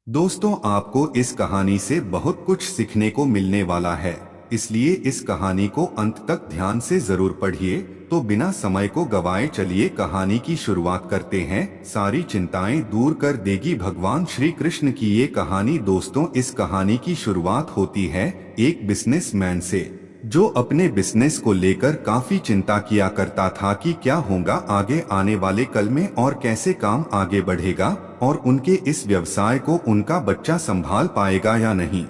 दोस्तों, आपको इस कहानी से बहुत कुछ सीखने को मिलने वाला है, इसलिए इस कहानी को अंत तक ध्यान से जरूर पढ़िए। तो बिना समय को गवाए चलिए कहानी की शुरुआत करते हैं। सारी चिंताएं दूर कर देगी भगवान श्री कृष्ण की ये कहानी। दोस्तों, इस कहानी की शुरुआत होती है एक बिजनेसमैन से, जो अपने बिजनेस को लेकर काफी चिंता किया करता था कि क्या होगा आगे आने वाले कल में और कैसे काम आगे बढ़ेगा और उनके इस व्यवसाय को उनका बच्चा संभाल पाएगा या नहीं।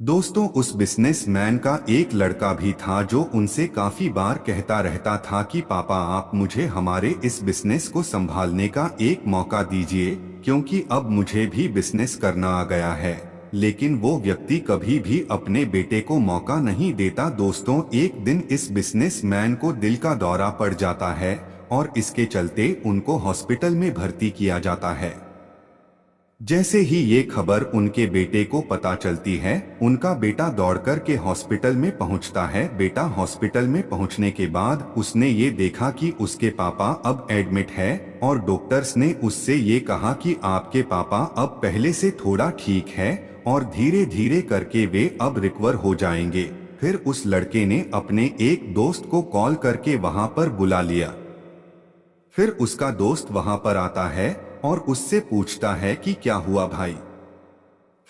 दोस्तों, उस बिजनेसमैन का एक लड़का भी था जो उनसे काफी बार कहता रहता था कि पापा, आप मुझे हमारे इस बिजनेस को संभालने का एक मौका दीजिए, क्योंकि अब मुझे भी बिजनेस करना आ गया है। लेकिन वो व्यक्ति कभी भी अपने बेटे को मौका नहीं देता। दोस्तों, एक दिन इस बिजनेसमैन को दिल का दौरा पड़ जाता है और इसके चलते उनको हॉस्पिटल में भर्ती किया जाता है। जैसे ही ये खबर उनके बेटे को पता चलती है, उनका बेटा दौड़कर के हॉस्पिटल में पहुंचता है। बेटा हॉस्पिटल में पहुंचने के बाद उसने ये देखा कि उसके पापा अब एडमिट है और डॉक्टर्स ने उससे ये कहा कि आपके पापा अब पहले से थोड़ा ठीक है और धीरे धीरे करके वे अब रिकवर हो जाएंगे। फिर उस लड़के ने अपने एक दोस्त को कॉल करके वहां पर बुला लिया। फिर उसका दोस्त वहां पर आता है और उससे पूछता है कि क्या हुआ भाई।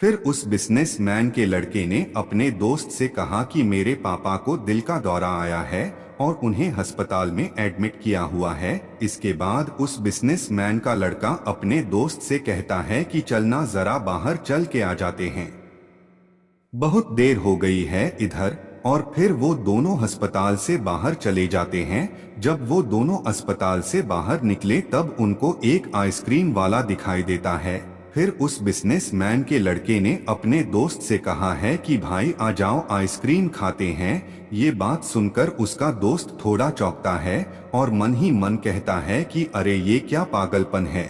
फिर उस बिजनेसमैन के लड़के ने अपने दोस्त से कहा कि मेरे पापा को दिल का दौरा आया है और उन्हें अस्पताल में एडमिट किया हुआ है। इसके बाद उस बिजनेसमैन का लड़का अपने दोस्त से कहता है कि चलना, जरा बाहर चल के आ जाते हैं, बहुत देर हो गई है इधर। और फिर वो दोनों अस्पताल से बाहर चले जाते हैं। जब वो दोनों अस्पताल से बाहर निकले तब उनको एक आइसक्रीम वाला दिखाई देता है। फिर उस बिजनेसमैन के लड़के ने अपने दोस्त से कहा है कि भाई आ जाओ, आइसक्रीम खाते हैं। ये बात सुनकर उसका दोस्त थोड़ा चौंकता है और मन ही मन कहता है कि अरे ये क्या पागलपन है,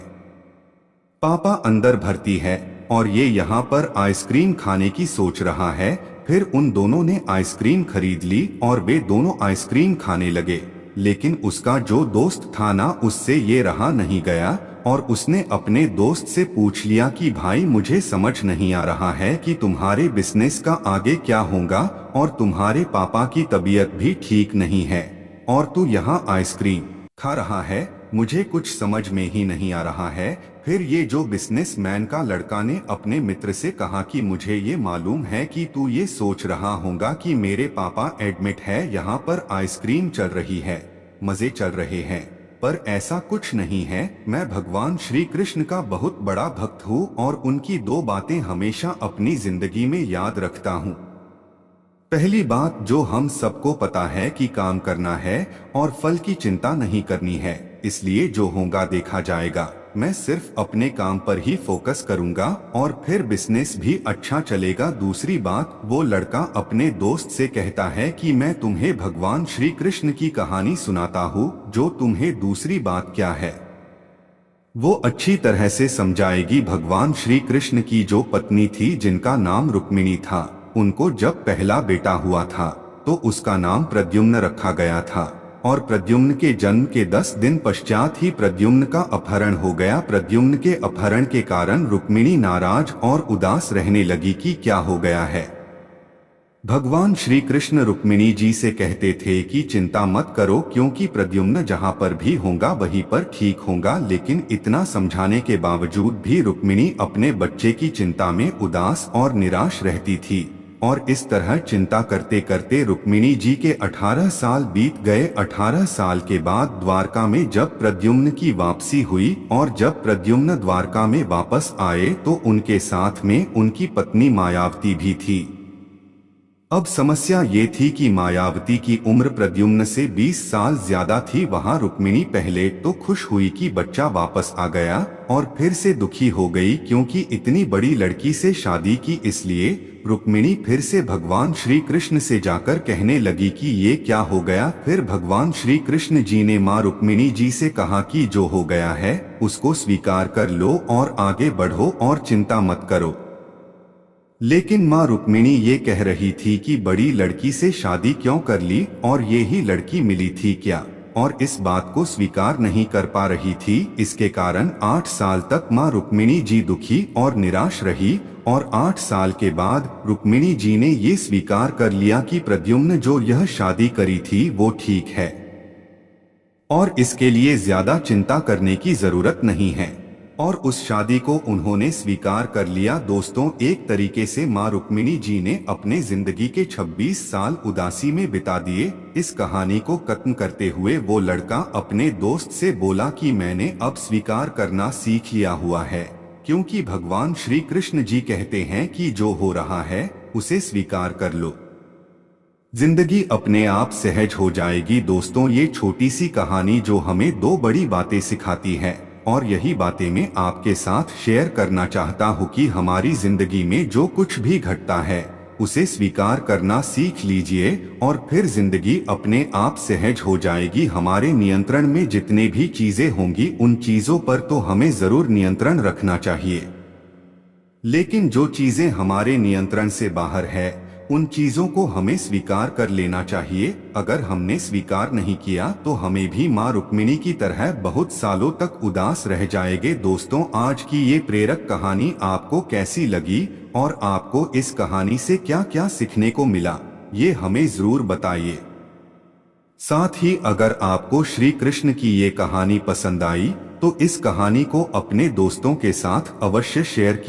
पापा अंदर भर्ती है और ये यहाँ पर आइसक्रीम खाने की सोच रहा है। फिर उन दोनों ने आइसक्रीम खरीद ली और वे दोनों आइसक्रीम खाने लगे। लेकिन उसका जो दोस्त था ना, उससे ये रहा नहीं गया और उसने अपने दोस्त से पूछ लिया कि भाई, मुझे समझ नहीं आ रहा है कि तुम्हारे बिजनेस का आगे क्या होगा और तुम्हारे पापा की तबीयत भी ठीक नहीं है और तू यहाँ आइसक्रीम खा रहा है, मुझे कुछ समझ में ही नहीं आ रहा है। फिर ये जो बिजनेसमैन का लड़का ने अपने मित्र से कहा कि मुझे ये मालूम है कि तू ये सोच रहा होगा कि मेरे पापा एडमिट है, यहाँ पर आइसक्रीम चल रही है, मजे चल रहे हैं, पर ऐसा कुछ नहीं है। मैं भगवान श्री कृष्ण का बहुत बड़ा भक्त हूँ और उनकी दो बातें हमेशा अपनी जिंदगी में याद रखता हूँ। पहली बात, जो हम सबको पता है कि काम करना है और फल की चिंता नहीं करनी है, इसलिए जो होगा देखा जाएगा। मैं सिर्फ अपने काम पर ही फोकस करूंगा और फिर बिजनेस भी अच्छा चलेगा। दूसरी बात, वो लड़का अपने दोस्त से कहता है कि मैं तुम्हें भगवान श्री कृष्ण की कहानी सुनाता हूँ, जो तुम्हें दूसरी बात क्या है वो अच्छी तरह से समझाएगी। भगवान श्री कृष्ण की जो पत्नी थी, जिनका नाम रुक्मिणी था, उनको जब पहला बेटा हुआ था तो उसका नाम प्रद्युम्न रखा गया था और प्रद्युम्न के जन्म के 10 दिन पश्चात ही प्रद्युम्न का अपहरण हो गया। प्रद्युम्न के अपहरण के कारण रुक्मिणी नाराज और उदास रहने लगी कि क्या हो गया है। भगवान श्री कृष्ण रुक्मिणी जी से कहते थे कि चिंता मत करो, क्योंकि प्रद्युम्न जहाँ पर भी होगा वहीं पर ठीक होगा। लेकिन इतना समझाने के बावजूद भी रुक्मिणी अपने बच्चे की चिंता में उदास और निराश रहती थी और इस तरह चिंता करते करते रुक्मिणी जी के 18 साल बीत गए। 18 साल के बाद द्वारका में जब प्रद्युम्न की वापसी हुई और जब प्रद्युम्न द्वारका में वापस आए तो उनके साथ में उनकी पत्नी मायावती भी थी। अब समस्या ये थी कि मायावती की उम्र प्रद्युम्न से 20 साल ज्यादा थी। वहां रुक्मिणी पहले तो खुश हुई कि बच्चा वापस आ गया और फिर से दुखी हो गई क्योंकि इतनी बड़ी लड़की से शादी की। इसलिए रुक्मिणी फिर से भगवान श्री कृष्ण से जाकर कहने लगी कि ये क्या हो गया। फिर भगवान श्री कृष्ण जी ने माँ रुक्मिणी जी से कहा कि जो हो गया है उसको स्वीकार कर लो और आगे बढ़ो और चिंता मत करो। लेकिन माँ रुक्मिणी ये कह रही थी कि बड़ी लड़की से शादी क्यों कर ली और ये ही लड़की मिली थी क्या। और इस बात को स्वीकार नहीं कर पा रही थी। इसके कारण 8 साल तक माँ रुक्मिणी जी दुखी और निराश रही और 8 साल के बाद रुक्मिणी जी ने ये स्वीकार कर लिया कि प्रद्युम्न जो यह शादी करी थी वो ठीक है और इसके लिए ज्यादा चिंता करने की जरूरत नहीं है, और उस शादी को उन्होंने स्वीकार कर लिया। दोस्तों, एक तरीके से माँ रुक्मिणी जी ने अपने जिंदगी के 26 साल उदासी में बिता दिए। इस कहानी को खत्म करते हुए वो लड़का अपने दोस्त से बोला कि मैंने अब स्वीकार करना सीख लिया हुआ है, क्योंकि भगवान श्री कृष्ण जी कहते हैं कि जो हो रहा है उसे स्वीकार कर लो, जिंदगी अपने आप सहज हो जाएगी। दोस्तों, ये छोटी सी कहानी जो हमें 2 बड़ी बातें सिखाती है, और यही बातें मैं आपके साथ शेयर करना चाहता हूँ कि हमारी जिंदगी में जो कुछ भी घटता है उसे स्वीकार करना सीख लीजिए और फिर जिंदगी अपने आप सहज हो जाएगी। हमारे नियंत्रण में जितने भी चीजें होंगी उन चीजों पर तो हमें जरूर नियंत्रण रखना चाहिए, लेकिन जो चीजें हमारे नियंत्रण से बाहर है उन चीजों को हमें स्वीकार कर लेना चाहिए। अगर हमने स्वीकार नहीं किया तो हमें भी माँ रुक्मिणी की तरह बहुत सालों तक उदास रह जाएंगे। दोस्तों, आज की ये प्रेरक कहानी आपको कैसी लगी और आपको इस कहानी से क्या क्या सीखने को मिला, ये हमें जरूर बताइए। साथ ही अगर आपको श्री कृष्ण की ये कहानी पसंद आई तो इस कहानी को अपने दोस्तों के साथ अवश्य शेयर कीजिए।